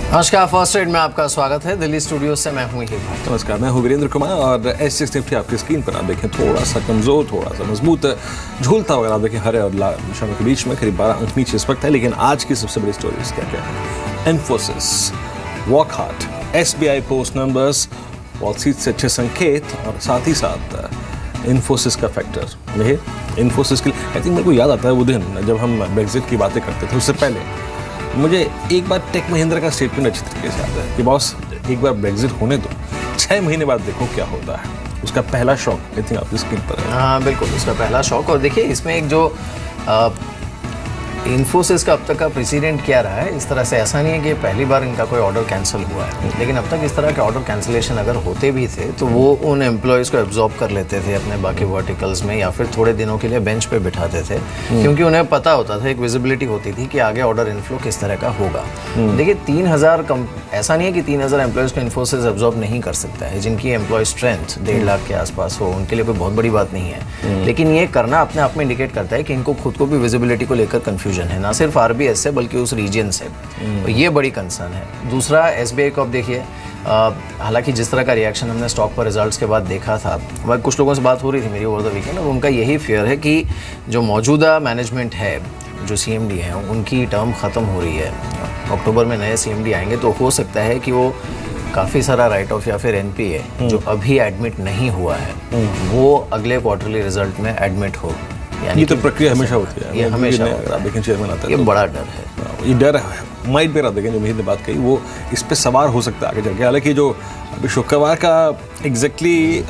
नमस्कार, first aid में आपका स्वागत है। दिल्ली स्टूडियो से मैं हूं ही। नमस्कार, मैं हूं वीरेंद्र कुमार और S6 निफ्टी आपकी स्क्रीन पर आप देखें थोड़ा सा कमजोर, थोड़ा सा मजबूत झूलता हुआ आप देखें हरे और लाल निशानों के बीच में करीब 12 अंक नीचे इस वक्त है। लेकिन आज की सबसे बड़ी स्टोरीज क्या है? Infosys, Wockhardt, SBI post numbers, wall street से अच्छे संकेत और साथ ही साथ इन्फोसिस का फैक्टर। ये इन्फोसिस के आई थिंक मेरे को याद आता है वो दिन जब हम ब्रेक्जिट की बातें करते थे। उससे पहले मुझे एक बार टेक महिंद्रा का स्टेटमेंट अच्छी तरीके से आता है कि बॉस एक बार ब्रेक्जिट होने दो, 6 महीने बाद देखो क्या होता है। उसका पहला शॉक आई थिंक आपकी स्क्रीन पर है। हाँ बिल्कुल, उसका पहला शॉक। और देखिए इसमें एक जो इन्फोसिस का अब तक का प्रेसिडेंट क्या रहा है, इस तरह से ऐसा नहीं है कि पहली बार इनका कोई ऑर्डर कैंसिल हुआ है, लेकिन अब तक इस तरह के ऑर्डर कैंसिलेशन अगर होते भी थे तो वो उन एम्प्लॉयज़ को एब्जॉर्ब कर लेते थे अपने बाकी वर्टिकल्स में या फिर थोड़े दिनों के लिए बेंच पे बिठाते थे, क्योंकि उन्हें पता होता था, एक विजिबिलिटी होती थी कि आगे ऑर्डर इनफ्लो किस तरह का होगा। देखिए 3000 ऐसा नहीं है कि 3000 एम्प्लॉयज़ को इन्फोसिस एब्जॉर्ब नहीं कर सकता है। जिनकी एम्प्लॉय स्ट्रेंथ 1.5 लाख के आसपास हो, उनके लिए कोई बहुत बड़ी बात नहीं है, लेकिन ये करना अपने आप में इंडिकेट करता है कि इनको खुद को भी विजिबिलिटी को लेकर कन्फ्यूजन है, ना सिर्फ RBS से बल्कि उस रीजन से। तो ये बड़ी कंसर्न है। दूसरा SBI को अब देखिए, हालांकि जिस तरह का रिएक्शन हमने स्टॉक पर रिजल्ट्स के बाद देखा था, वह कुछ लोगों से बात हो रही थी मेरी ओवर द वीकेंड, और उनका यही फियर है कि जो मौजूदा मैनेजमेंट है, जो CMD हैं, उनकी टर्म ख़त्म हो रही है। अक्टूबर में नए CMD आएंगे तो हो सकता है कि वो काफ़ी सारा राइट ऑफ या फिर NPA जो अभी एडमिट नहीं हुआ है वो अगले क्वार्टरली रिजल्ट में एडमिट हो। ये तो प्रक्रिया हमेशा होती है, ये हमेशा होता है। लेकिन चेयरमैन आता है, ये तो बड़ा डर है। ये डर है माइट पे देखें जो मेरी ने बात कही वो इस पे सवार हो सकता है आगे जाके। हालांकि जो अभी शुक्रवार का एग्जैक्टली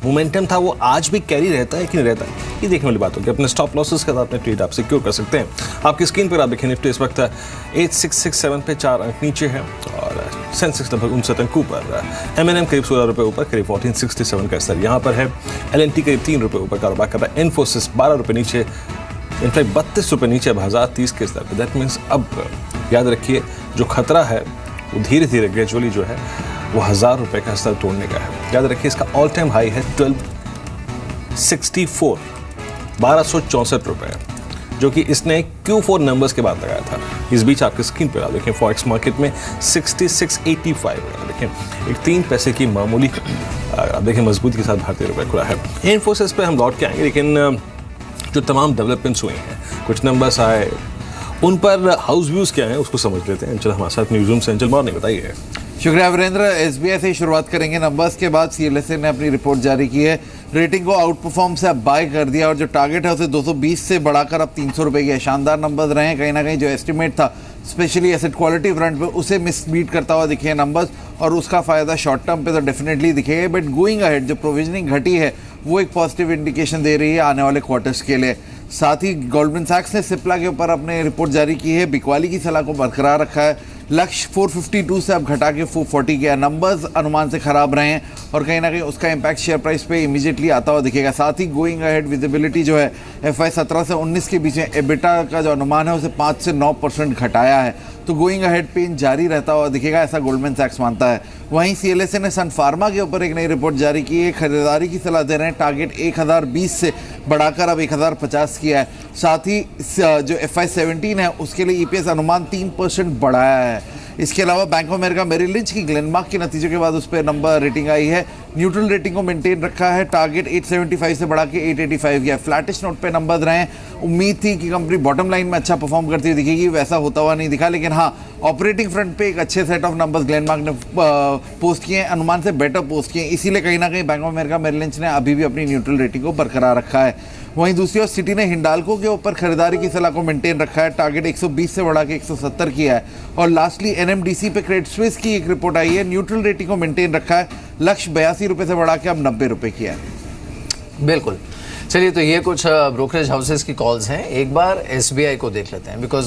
मोमेंटम था वो आज भी कैरी रहता है कि नहीं रहता है, ये देखने वाली बात होगी। अपने स्टॉप लॉसेस के साथ अपने ट्रेड आप सिक्योर कर सकते हैं। आपकी स्क्रीन पर आप देखें निफ्टी इस वक्त 8667 पे 4 अंक नीचे है और सेंसेक्स लगभग 59 अंक ऊपर, M&M करीब 16 रुपये ऊपर, करीब 1467 का स्तर यहाँ पर है। L&T करीब 3 रुपये ऊपर कारोबार कर रहा है। इन्फोसिस 12 रुपये नीचे, इनफैक्ट 32 रुपये नीचे, अब 1030 के स्तर पर। दैट मीन्स अब याद रखिए जो खतरा है वो धीरे धीरे ग्रेजुअली जो है वो 1000 रुपये का स्तर तोड़ने का है। याद रखिए इसका ऑल टाइम हाई है 1264, 1264 रुपये, जो कि इसने Q4 नंबर्स के बाद लगाया था। इस बीच आपकी स्क्रीन पर आप देखें फॉरेक्स मार्केट में 6685 देखें एक 3 पैसे की मामूली आप देखें मजबूती के साथ भारतीय रुपये खुला है। इन्फोसिस पे हम लौट के आएंगे, लेकिन जो तमाम डेवलपमेंट्स हुए हैं, कुछ नंबर्स आए, उन पर हाउस व्यूज़ क्या हैं उसको समझ लेते हैं। अंचल हमारे साथ न्यूज़ रूम से। अंचल मॉर्निंग, बताइए। शुक्रिया वीरेंद्र। SBI से ही शुरुआत करेंगे। नंबर्स के बाद CLSA ने अपनी रिपोर्ट जारी की है। रेटिंग को आउट परफॉर्म से अब बाय कर दिया और जो टारगेट है उसे 220 से बढ़ाकर अब 300 रुपये के शानदार नंबर्स रहे हैं। कहीं ना कहीं जो एस्टिमेट था स्पेशली एसेट क्वालिटी फ्रंट पे उसे मिसबीट करता हुआ दिखे नंबर्स, और उसका फ़ायदा शॉर्ट टर्म पे तो डेफिनेटली दिखेगा। बट गोइंग अहेड जो प्रोविजनिंग घटी है वो एक पॉजिटिव इंडिकेशन दे रही है आने वाले क्वार्टर्स के लिए। साथ ही गोल्डमैन सैक्स ने सिप्ला के ऊपर अपने रिपोर्ट जारी की है। बिकवाली की सलाह को बरकरार रखा है। लक्ष्य 452 से अब घटा के 440 गया। नंबर्स अनुमान से खराब रहे हैं और कहीं ना कहीं उसका इम्पैक्ट शेयर प्राइस पे इमीडिएटली आता हुआ दिखेगा। साथ ही गोइंग अहेड विजिबिलिटी जो है FY 17 से 19 के बीच में एबिटा का जो अनुमान है उसे 5 से 9% घटाया है, तो गोइंग अहेड पेन जारी रहता हुआ दिखेगा, ऐसा गोल्डमैन सैक्स मानता है। वहीं CLSA ने सन फार्मा के ऊपर एक नई रिपोर्ट जारी की है। खरीदारी की सलाह दे रहे हैं। टारगेट 1020 से बढ़ाकर अब 1050 किया है। साथ ही जो FY 17 है उसके लिए EPS अनुमान 3% बढ़ाया है। इसके अलावा Bank of America Merrill Lynch की ग्लेनमार्क के नतीजों के बाद उस पर नंबर रेटिंग आई है। न्यूट्रल रेटिंग को मेंटेन रखा है। टारगेट 875 से बढ़ा के 885 गया। फ्लैटिश नोट पे नंबर रहे हैं। उम्मीद थी कि कंपनी बॉटम लाइन में अच्छा परफॉर्म करती हुई दिखेगी, वैसा होता हुआ नहीं दिखा, लेकिन हाँ ऑपरेटिंग फ्रंट पे एक अच्छे सेट ऑफ नंबर्स ग्लेनमार्क ने पोस्ट किए हैं, अनुमान से बेटर पोस्ट किए हैं। इसीलिए कहीं ना कहीं Bank of America Merrill Lynch ने अभी भी अपनी न्यूट्रल रेटिंग को बरकरार रखा है। वहीं दूसरी ओर सिटी ने हिंडाल्को के ऊपर खरीदारी की सलाह को मेंटेन रखा है। टारगेट 120 से बढ़ा के 170 किया है। और लास्टली NMDC पे क्रेडिट स्विस की एक रिपोर्ट आई है। न्यूट्रल रेटिंग को मेंटेन रखा है। लक्ष्य 82 रुपये से बढ़ा के अब 90 रुपये किया है। बिल्कुल, चलिए तो ये कुछ ब्रोकरेज हाउसेस की कॉल्स हैं। एक बार SBI को देख लेते हैं, बिकॉज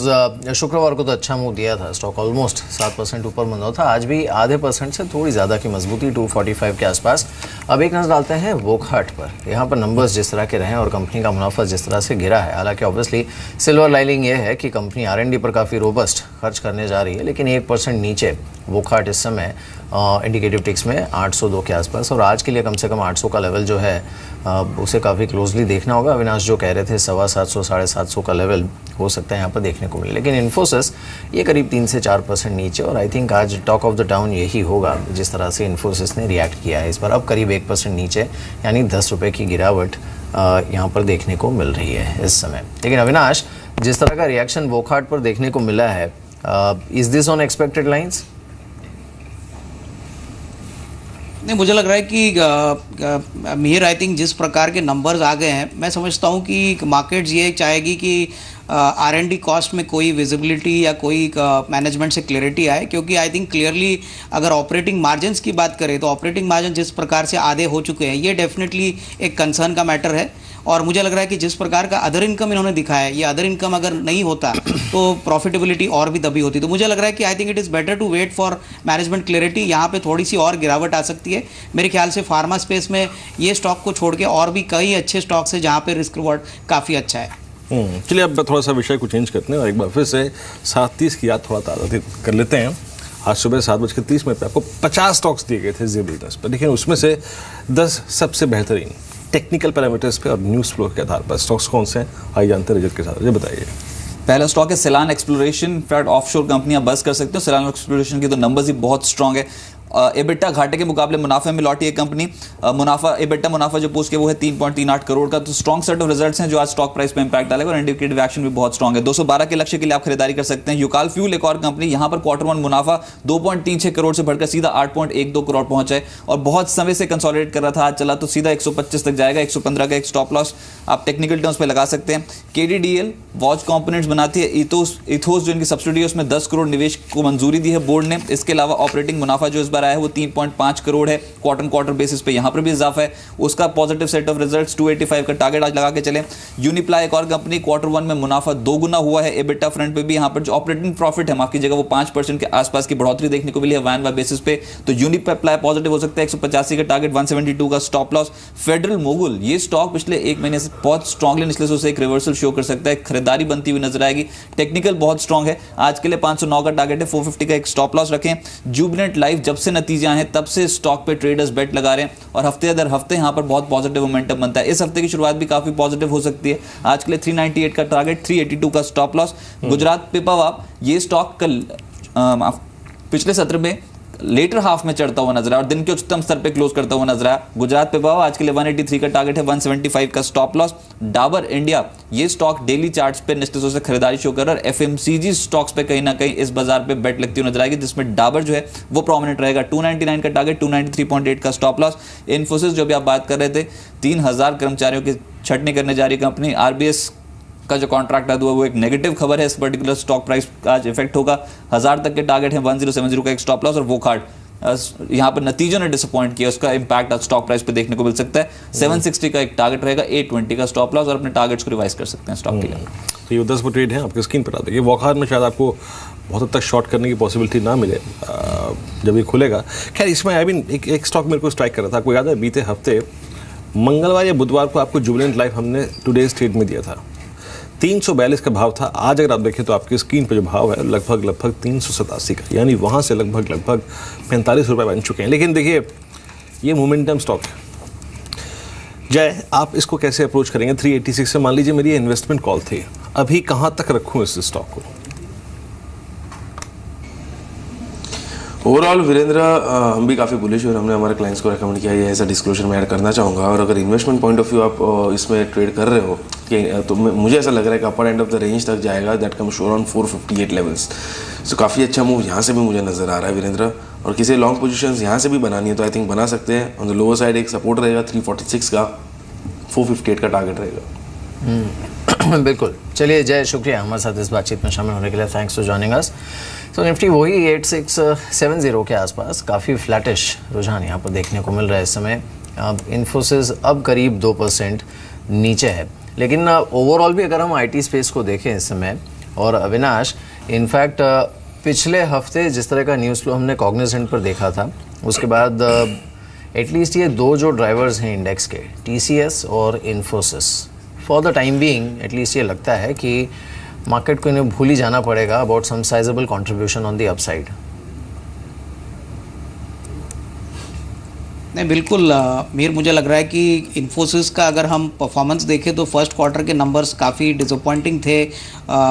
शुक्रवार को तो अच्छा मूव दिया था, स्टॉक ऑलमोस्ट 7% ऊपर बंद हुआ था। आज भी आधे % से थोड़ी ज़्यादा की मजबूती 245 के आसपास। अब एक नज़र डालते हैं वोकहार्ट पर। यहाँ पर नंबर्स जिस तरह के रहे और कंपनी का मुनाफा जिस तरह से गिरा है, हालांकि ऑब्वियसली सिल्वर लाइनिंग ये है कि कंपनी R&D पर काफ़ी रोबस्ट खर्च करने जा रही है, लेकिन 1% नीचे वोकहार्ट इस समय इंडिकेटिव टिक्स में 802 के आसपास, और आज के लिए कम से कम 800 का लेवल जो है उसे काफ़ी क्लोजली देखना होगा। अविनाश जो कह रहे थे 750 750 का लेवल हो सकता है यहाँ पर देखने को मिले, लेकिन इन्फोसिस ये करीब 3 से 4% नीचे, और आई थिंक आज टॉक ऑफ द टाउन यही होगा जिस तरह से इन्फोसिस ने रिएक्ट किया है इस बार। अब करीब 1% नीचे, यानी 10 रुपये की गिरावट यहाँ पर देखने को मिल रही है इस समय। लेकिन अविनाश, जिस तरह का रिएक्शन वोकहार्ट पर देखने को मिला है, is this on expected lines? नहीं, मुझे लग रहा है कि मीर आई थिंक जिस प्रकार के नंबर्स आ गए हैं, मैं समझता हूँ कि मार्केट्स ये चाहेगी कि R&D कॉस्ट में कोई विजिबिलिटी या कोई मैनेजमेंट से क्लियरिटी आए, क्योंकि आई थिंक क्लियरली अगर ऑपरेटिंग मार्जिन्स की बात करें तो ऑपरेटिंग मार्जिन जिस प्रकार से आधे हो चुके हैं, ये डेफिनेटली एक कंसर्न का मैटर है। और मुझे लग रहा है कि जिस प्रकार का अदर इनकम इन्होंने दिखाया है, ये अदर इनकम अगर नहीं होता तो प्रॉफिटेबिलिटी और भी दबी होती। तो मुझे लग रहा है कि I think it is better to wait for management clarity. यहाँ पे थोड़ी सी और गिरावट आ सकती है मेरे ख्याल से। फार्मा स्पेस में ये स्टॉक को छोड़ के और भी कई अच्छे स्टॉक्स हैं जहाँ पे रिस्क रिवॉर्ड काफ़ी अच्छा है। चलिए अब थोड़ा सा विषय को चेंज करते हैं और एक बार फिर से 7:30 की याद थोड़ा ताज़ा कर लेते हैं। आज सुबह 7:30 पे आपको 50 स्टॉक्स दिए गए थे जी बिजनेस पर, लेकिन उसमें से 10 सबसे बेहतरीन टेक्निकल पैरामीटर्स पे और न्यूज़ फ्लो के आधार पर स्टॉक्स कौन से हैं, आइए जानते हैं रजत के साथ। ये बताइए। पहला स्टॉक है Selan exploration. In fact offshore company आप बस कर सकते हो। सिलान एक्सप्लोरेशन की तो नंबर्स ही बहुत स्ट्रांग है। एबिटा घाटे के मुकाबले मुनाफे में लौटी है कंपनी। मुनाफा एबिटा मुनाफा जो पोस्ट किया वो है 3.38 करोड़ का। तो स्ट्रॉन्ग सेट ऑफ रिजल्ट्स हैं जो आज स्टॉक प्राइस पे इंपैक्ट डालेगा और इंडिकेटिव एक्शन भी बहुत स्ट्रॉन्ग है। 212 के लक्ष्य के लिए आप खरीदारी कर सकते हैं। यूकाल फ्यूल एक और कंपनी, यहाँ पर Q1 मुनाफा 2.36 करोड़ से बढ़कर सीधा 8.12 करोड़ पहुंचा है और बहुत समय से कंसोलिडेट कर रहा था। आज चला तो सीधा 125 तक जाएगा। 115 का एक स्टॉप लॉस आप टेक्निकल टर्म्स पे लगा सकते हैं। KDDL वॉच कंपोनेंट्स बनाती है। इथोस जो इनकी सब्सिडी है उसमें 10 करोड़ निवेश को मंजूरी दी है बोर्ड ने। इसके अलावा ऑपरेटिंग मुनाफा जो इस बार आया है वो 3.5 करोड़ है। क्वार्टर बेसिस पे यहाँ पर भी इजाफा है। उसका पॉजिटिव सेट ऑफ रिजल्ट्स 285 का टारगेट आज लगा के चले। यूनिप्लाई एक और कंपनी, Q1 में मुनाफा 2 गुना हुआ है। एबिटा फ्रंट पे भी यहाँ पर जो ऑपरेटिंग प्रॉफिट है माफ कीजिएगा वो 5% के आसपास की बढ़ोतरी देखने को मिली है वान बेसिस पे। तो यूनिप्लाई पॉजिटिव हो सकता है। 185 का टारगेट, 172 का स्टॉप लॉस। फेडरल मोगुल ये स्टॉक पिछले एक महीने से बहुत स्ट्रांगली निचले से एक रिवर्सल शो कर सकता है। खरीदारी बनती हुई नजर आएगी। टेक्निकल बहुत स्ट्रांग है। आज के लिए 509 का टारगेट है। 450 का एक स्टॉप लॉस रखें। जुबिलेंट लाइफ जब से नतीजे आए हैं तब से स्टॉक पे ट्रेडर्स बेट लगा रहे हैं और हफ्ते दर हफ्ते यहां पर बहुत पॉजिटिव मोमेंटम बनता है। इस हफ्ते की शुरुआत भी काफी पॉजिटिव हो सकती है। आज के लिए 398 का टारगेट, 382 का स्टॉप लॉस। गुजरात पिपावाव ये स्टॉक कल पिछले सत्र में लेटर हाफ में चढ़ता हुआ नजर आया और दिन के उच्चतम स्तर पे क्लोज करता हुआ नजर आया। गुजरात पिपावाव आज के लिए 183 का टारगेट है, 175 का स्टॉप लॉस। डाबर इंडिया ये स्टॉक डेली चार्ट्स पे निश्चित रूप से खरीदारी शो कर रहा है। FMCG स्टॉक्स पे कहीं ना कहीं इस बाजार पे बेट लगती हुई नजर आएगी, जिसमें डाबर जो है वो प्रोमिनेंट रहेगा। 299 का टारगेट, 293.8 का स्टॉप लॉस। इन्फोसिस जो भी आप बात कर रहे थे, 3000 कर्मचारियों की छटनी करने जा रही कंपनी। RBS का जो कॉन्ट्रैक्ट हुआ वो एक नेगेटिव खबर है। इस पर्टिकुलर स्टॉक प्राइस आज इफेक्ट होगा। 1000 तक के टारगेट है, 1070 का एक स्टॉप लॉस। और वोकहार्ट यहाँ पर नतीजों ने डिसअपॉइंट किया, उसका इंपैक्ट आज स्टॉक प्राइस पे देखने को मिल सकता है। 760 का एक टारगेट रहेगा, 820 का स्टॉप लॉस और अपने टारगेट्स को रिवाइज कर सकते हैं स्टॉक के लिए। तो ये 10 ट्रेड है आपके स्क्रीन पर आ देखिए। वोकहार्ट में शायद आपको बहुत हद तक शॉर्ट करने की पॉसिबिलिटी ना मिले जब ये खुलेगा। खैर इसमें आई मीन एक स्टॉक मेरे को स्ट्राइक कर रहा था। आपको याद है बीते हफ्ते मंगलवार या बुधवार को आपको जुबिलेंट लाइफ हमने टुडेज ट्रेड में दिया था। 342 का भाव था। आज अगर आप देखें तो आपकी स्क्रीन पर जो भाव है लगभग 387 का, यानी वहाँ से लगभग 45 रुपये बन चुके हैं। लेकिन देखिए ये मोमेंटम स्टॉक है। जय, आप इसको कैसे अप्रोच करेंगे? 386 से मान लीजिए मेरी इन्वेस्टमेंट कॉल थी, अभी कहाँ तक रखूँ इस स्टॉक को? ओवरऑल वीरेंद्र हम भी काफ़ी बुलिश और हमने हमारे क्लाइंट्स को रेकमेंड किया है, ऐसा डिस्क्लोजर मैं ऐड करना चाहूँगा। और अगर इन्वेस्टमेंट पॉइंट ऑफ व्यू आप इसमें ट्रेड कर रहे हो कि तो मुझे ऐसा लग रहा है कि अपर एंड ऑफ द रेंज तक जाएगा। दैट कम शोर ऑन 458 लेवल्स। सो काफ़ी अच्छा मूव यहाँ से भी मुझे नज़र आ रहा है वीरेंद्र। और किसी लॉन्ग पोजीशंस यहाँ से भी बनानी है तो आई थिंक बना सकते हैं। ऑन द लोअर साइड एक सपोर्ट रहेगा 346 का, 458 का टारगेट रहेगा। बिल्कुल। चलिए जय, शुक्रिया हमारे साथ इस बातचीत में शामिल होने के लिए। Thanks for joining us. तो निफ्टी वही 8670 के आसपास काफ़ी फ्लैटिश रुझान यहाँ पर देखने को मिल रहा है इस समय। इन्फोसिस अब करीब 2% नीचे है। लेकिन ओवरऑल भी अगर हम IT स्पेस को देखें इस समय, और अविनाश इनफैक्ट पिछले हफ्ते जिस तरह का न्यूज़ फ्लो हमने कॉग्निजेंट पर देखा था, उसके बाद एटलीस्ट ये दो जो ड्राइवर्स हैं इंडेक्स के, TCS और Infosys, for the time being at least ये लगता है कि मार्केट को इन्हें भूल ही जाना पड़ेगा about some sizeable contribution on the upside. नहीं बिल्कुल मीर, मुझे लग रहा है कि इन्फोसिस का अगर हम परफॉर्मेंस देखें तो फर्स्ट क्वार्टर के नंबर्स काफ़ी डिसअपॉइंटिंग थे।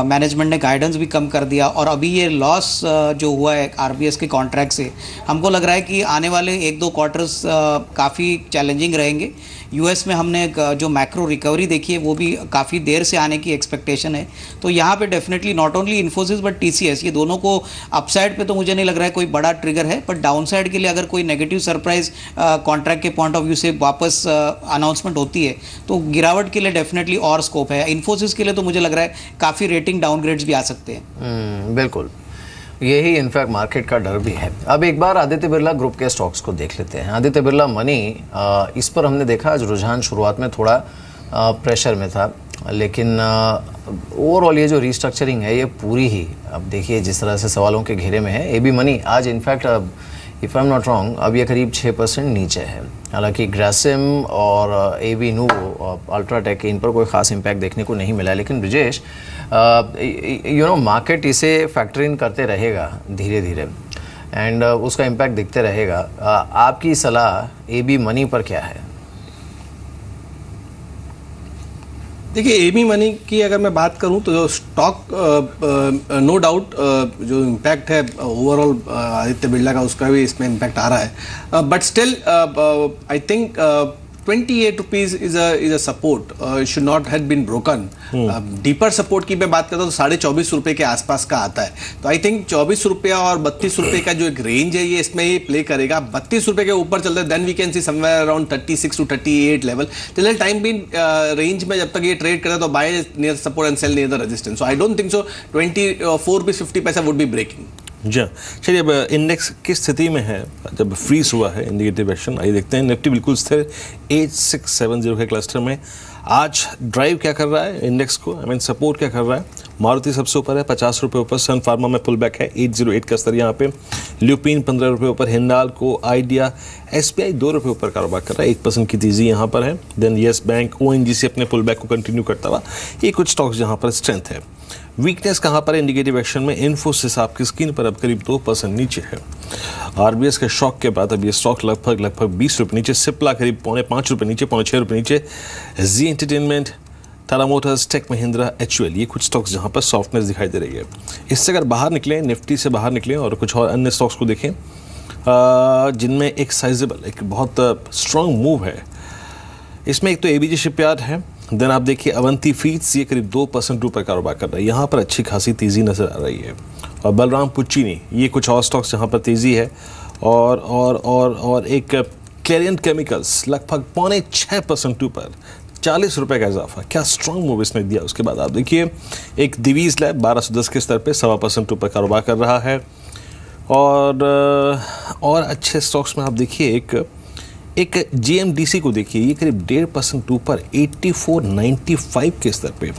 मैनेजमेंट ने गाइडेंस भी कम कर दिया और अभी ये लॉस जो हुआ है RBS के कॉन्ट्रैक्ट से, हमको लग रहा है कि आने वाले 1-2 क्वार्टर्स काफ़ी चैलेंजिंग रहेंगे। US में हमने जो मैक्रो रिकवरी देखी है वो भी काफ़ी देर से आने की एक्सपेक्टेशन है। तो यहाँ पे definitely not only Infosys but TCS, ये दोनों को अपसाइड पे तो मुझे नहीं लग रहा है कोई बड़ा ट्रिगर है, बट डाउनसाइड के लिए अगर कोई नेगेटिव सरप्राइज कॉन्ट्रैक्ट के पॉइंट ऑफ व्यू से वापस अनाउंसमेंट होती है तो गिरावट के लिए डेफिनेटली और स्कोप है। इन्फोसिस के लिए तो मुझे लग रहा है काफ़ी रेटिंग डाउनग्रेड्स भी आ सकते हैं। बिल्कुल, यही इनफैक्ट मार्केट का डर भी है। अब एक बार आदित्य बिरला ग्रुप के स्टॉक्स को देख लेते हैं। आदित्य बिरला मनी, इस पर हमने देखा आज रुझान शुरुआत में थोड़ा प्रेशर में था, लेकिन ओवरऑल ये जो रिस्ट्रक्चरिंग है ये पूरी ही, अब देखिए जिस तरह से सवालों के घेरे में है। AB मनी आज in fact if I am not wrong अब ये करीब 6% नीचे है। हालांकि ग्रासिम और AB नूवो, अल्ट्राटेक, इन पर कोई ख़ास इम्पैक्ट देखने को नहीं मिला, लेकिन ब्रिजेश मार्केट इसे फैक्टर इन करते रहेगा धीरे धीरे एंड उसका इम्पैक्ट दिखते रहेगा। आपकी सलाह AB मनी पर क्या है? देखिए AB मनी की अगर मैं बात करूं तो जो स्टॉक नो डाउट जो इम्पैक्ट है ओवरऑल आदित्य बिरला का उसका भी इसमें इम्पैक्ट आ रहा है, but still I think 28 rupees is a support, should not have been broken. Deeper support की मैं बात करता हूँ तो 24.5 रुपये के आसपास का आता है। तो आई थिंक 24 रुपया और 32 रुपये का जो एक रेंज है ये इसमें ही प्ले करेगा। 32 रुपये के ऊपर चलता है then we can see somewhere around 36 to 38 level. Till time been range में जब तक ये ट्रेड करे तो buy near support and sell near the resistance. So I don't think so 24.50 would be breaking. जी चलिए, अब इंडेक्स किस स्थिति में है जब फ्रीज हुआ है इंडिकेटिव एक्शन, आइए देखते हैं। निफ्टी बिल्कुल स्थिर 8670 के क्लस्टर में। आज ड्राइव क्या कर रहा है इंडेक्स को, आई मीन सपोर्ट क्या कर रहा है? मारुति सबसे ऊपर है 50 रुपये ऊपर, सन फार्मा में पुल बैक है 808 का स्तर यहाँ पे, ल्यूपिन 15 रुपये ऊपर, हिंडाल्को, आइडिया, SBI 2 रुपये ऊपर कारोबार कर रहा है, 1% की तेजी यहाँ पर है। देन येस बैंक, ONGC अपने पुल बैक को कंटिन्यू करता हुआ, ये कुछ स्टॉक्स जहाँ पर स्ट्रेंथ है। वीकनेस कहाँ पर है इंडिकेटिव एक्शन में? इन्फोसिस आपकी स्क्रीन पर अब करीब 2% नीचे है। RBS के शॉक के बाद अब ये स्टॉक लगभग 20 रुपये नीचे, सिप्ला करीब 5.25 नीचे, 6 रुपये नीचे, Zee entertainment, Tata motors, tech Mahindra, HUL, ये कुछ स्टॉक्स जहाँ पर सॉफ्टनेस दिखाई दे रही है। इससे अगर बाहर निकलें, निफ्टी से बाहर निकलें और कुछ और अन्य स्टॉक्स को देखें जिनमें एक साइजेबल, एक बहुत स्ट्रॉन्ग मूव है। इसमें एक तो ABG शिपयार्ड है, देन आप देखिए अवंती फीड्स, ये करीब 2% ऊपर कारोबार कर रहा है, यहाँ पर अच्छी खासी तेज़ी नज़र आ रही है। और बलराम पुच्चीनी, ये कुछ और स्टॉक्स जहाँ पर तेज़ी है। और एक क्लेरियंट केमिकल्स लगभग 5.6% ऊपर, 40 रुपये का इजाफा, क्या स्ट्रॉन्ग मूव इसने दिया। उसके बाद आप देखिए एक दिवीज़ लैब 1210 के स्तर पे 1.25% ऊपर कारोबार कर रहा है। और अच्छे स्टॉक्स में आप देखिए एक GMDC को देखिए, ये करीब 1.5% ऊपर 84.95 के स्तर पे,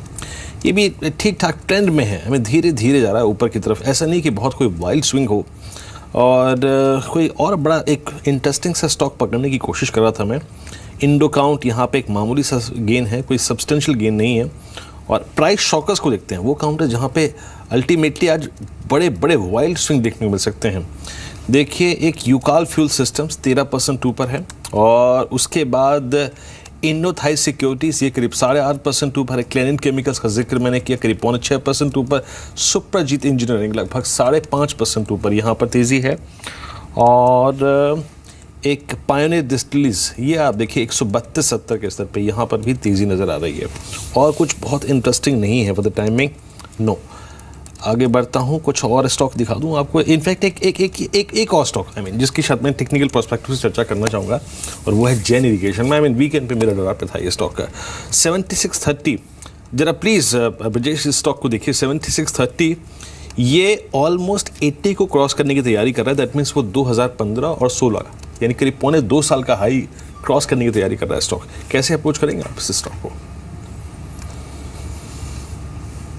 ये भी ठीक ठाक ट्रेंड में है, हमें धीरे धीरे जा रहा है ऊपर की तरफ। ऐसा नहीं कि बहुत कोई वाइल्ड स्विंग हो। और कोई और बड़ा एक इंटरेस्टिंग सा स्टॉक पकड़ने की कोशिश कर रहा था मैं, इंडो काउंट, यहाँ पे एक मामूली सा गेन है, कोई सब्सटेंशियल गेन नहीं है। और प्राइस शॉकर्स को देखते हैं, वो काउंट है जहाँ पे अल्टीमेटली आज बड़े बड़े वाइल्ड स्विंग देखने को मिल सकते हैं। देखिए एक यूकाल फ्यूल सिस्टम्स 13% ऊपर है, और उसके बाद इंडोथाई सिक्योरिटीज़, ये करीब 8.5% ऊपर है। क्लेरियंट केमिकल्स का जिक्र मैंने किया, करीब 6.5% ऊपर। सुप्रजीत इंजीनियरिंग लगभग 5.5% ऊपर, यहाँ पर तेज़ी है। और एक पायोनियर डिस्टिलरीज, ये आप देखिए 132.70 के स्तर पे, यहाँ पर भी तेज़ी नज़र आ रही है। और कुछ बहुत इंटरेस्टिंग नहीं है फॉर द टाइमिंग, नो। आगे बढ़ता हूँ, कुछ और स्टॉक दिखा दूँ आपको। इनफैक्ट एक और स्टॉक जिसकी शायद मैं टेक्निकल पर्सपेक्टिव से चर्चा करना चाहूँगा, और वो है जैन इरिगेशन में। वीकेंड पे मेरा डरा पे था ये स्टॉक का 7630। जरा प्लीज़ ब्रजेश इस स्टॉक को देखिए, 7630 ये ऑलमोस्ट 80 को क्रॉस करने की तैयारी कर रहा है। दैट मीन्स वो 2015 और 16 यानी करीब 1.25 साल का हाई क्रॉस करने की तैयारी कर रहा है स्टॉक। कैसे अप्रोच करेंगे आप इस स्टॉक को?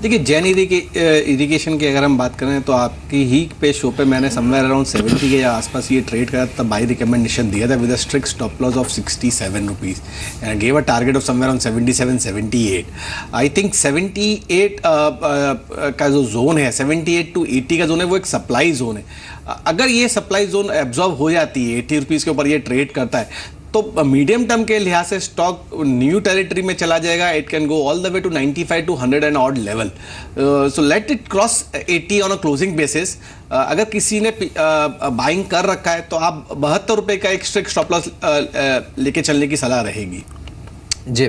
देखिए जैन इरिगेशन की अगर हम बात करें तो आपकी ही पे शो पे मैंने समवेयर अराउंड 70 के आसपास ये ट्रेड करा तब बाई रिकमेंडेशन दिया था with a strict stop loss of 67 rupees and gave a target of somewhere around 77-78। I think 78 का जो जोन है 78 to 80 का जोन है वो एक सप्लाई जोन है। अगर ये सप्लाई जोन एब्जॉर्ब हो जाती है 80 रुपीज़ के ऊपर ये ट्रेड करता है तो मीडियम टर्म के लिहाज से स्टॉक न्यू टेरिटरी में चला जाएगा। It can go all the way to 95 to 100 and odd level. So let it cross 80 on a closing basis. अगर किसी ने बाइंग कर रखा है तो आप 72 रुपये का एक स्ट्रिक्ट स्टॉप लॉस लेके चलने की सलाह रहेगी। जी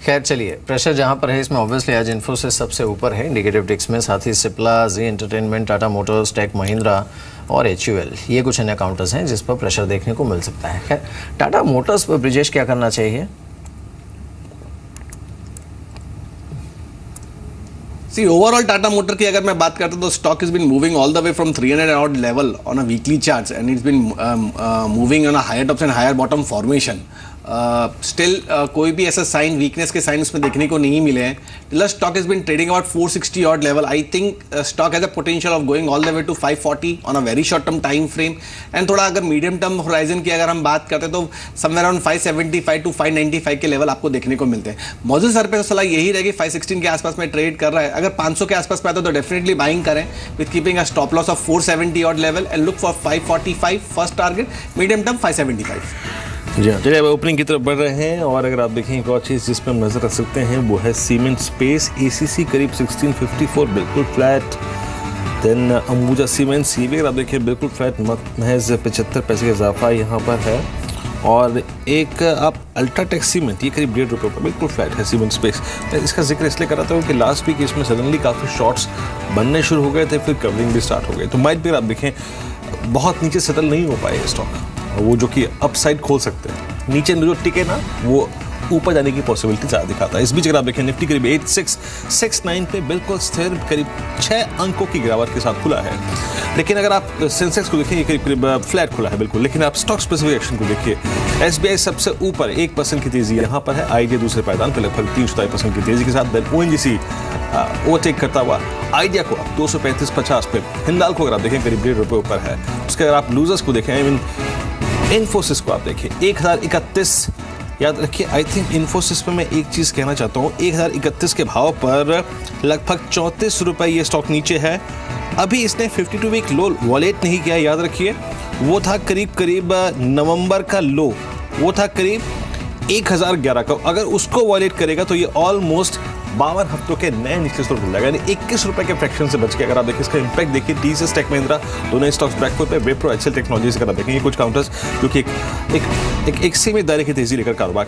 खैर चलिए, प्रेशर जहाँ पर है इसमें ऑब्वियसली आज इन्फोसिस सबसे ऊपर है इंडिकेटिव टिक्स में, साथ ही Cipla, Zee entertainment, Tata motors, tech Mahindra और HUL, ये कुछ अन्य काउंटर्स हैं जिस पर प्रेशर देखने को मिल सकता है। खैर टाटा मोटर्स पर ब्रिजेश क्या करना चाहिए? सी ओवरऑल टाटा मोटर की अगर मैं बात करता हूं तो stock is been moving all the way from 300 odd level on a weekly charts and it's been moving on a higher tops and higher bottom formation. Still कोई भी ऐसा साइन वीकनेस के साइन उसमें देखने को नहीं मिले हैं। Till stock is been trading about 460 odd level. I think stock has a potential of going all the way to 540 on a very short term time frame and थोड़ा अगर medium term horizon की अगर हम बात करते हैं तो somewhere around 575 to 595 के लेवल आपको देखने को मिलते हैं। मौजूद सर पे सलाह यही रहेगी 516 के आसपास में ट्रेड कर रहा है, अगर 500 के आसपास पे आता तो डेफिनेटली बाइंग करें with keeping a stop loss of 470 odd level and look for 545 first target, medium term 575। जी हाँ, चलिए अब ओपनिंग की तरफ बढ़ रहे हैं और अगर आप देखें एक और चीज़ जिस पर हम नजर रख सकते हैं वो है सीमेंट स्पेस। ACC करीब 1654 बिल्कुल फ्लैट। देन अंबुजा सीमेंट्स, ये भी अगर आप देखिए बिल्कुल फ्लैट, महज 75 पैसे का इजाफा यहाँ पर है। और एक आप अल्ट्राटेक सीमेंट, ये करीब 1.5 रुपये पर बिल्कुल फ्लैट है सीमेंट स्पेस। मैं इसका जिक्र इसलिए कर रहा था कि लास्ट वीक इसमें सडनली काफ़ी शॉर्ट्स बनने शुरू हो गए थे, फिर कवरिंग भी स्टार्ट हो गई, तो माइट भी आप देखें बहुत नीचे सेटल नहीं हो पाए स्टॉक, वो जो कि अपसाइड खोल सकते हैं। नीचे जो टिके ना वो ऊपर जाने की पॉसिबिलिटी ज़्यादा दिखाता है। इस बीच अगर आप देखें निफ्टी करीब 8669 पे बिल्कुल स्थिर करीब 6 अंकों की गिरावट के साथ खुला है। लेकिन अगर आप सेंसेक्स को देखें ये करीब करीब फ्लैट खुला है बिल्कुल। लेकिन आप स्टॉक स्पेसिफिक एक्शन को देखिए, SBI सबसे ऊपर 1% की तेजी यहाँ पर है, IDA दूसरे पायदान पर लगभग 3% की तेजी के साथ। देन ONGC ओवरटेक करता हुआ आइडिया को आप 235.50 पे, हिंदाल को अगर आप देखें करीब 1.5 रुपये ऊपर है। उसके अगर आप लूजर्स को देखें, आई मीन इन्फोसिस को आप देखिए 1031, याद रखिए। आई थिंक इन्फोसिस पे मैं एक चीज़ कहना चाहता हूँ, 1031 के भाव पर लगभग 34 रुपये ये स्टॉक नीचे है। अभी इसने 52 वीक लो वॉलेट नहीं किया, याद रखिए। वो था करीब नवंबर का लो, वो था करीब 1011 का। अगर उसको वॉलेट करेगा तो ये ऑलमोस्ट 52 हफ्तों के नए निचले स्टॉक मिल जाएगा, यानी 21 रुपये के फ्रैक्शन से बच के। अगर आप देखिए इसका इंपैक्ट देखिए, TCS, टेक महिंद्रा दोनों स्टॉक्स बैकफुट पे, विप्रो, HCL टेक्नोलॉजीज अगर आप देखेंगे कुछ काउंटर्स जो कि एक सीमित दायरे की तेजी लेकर कारोबार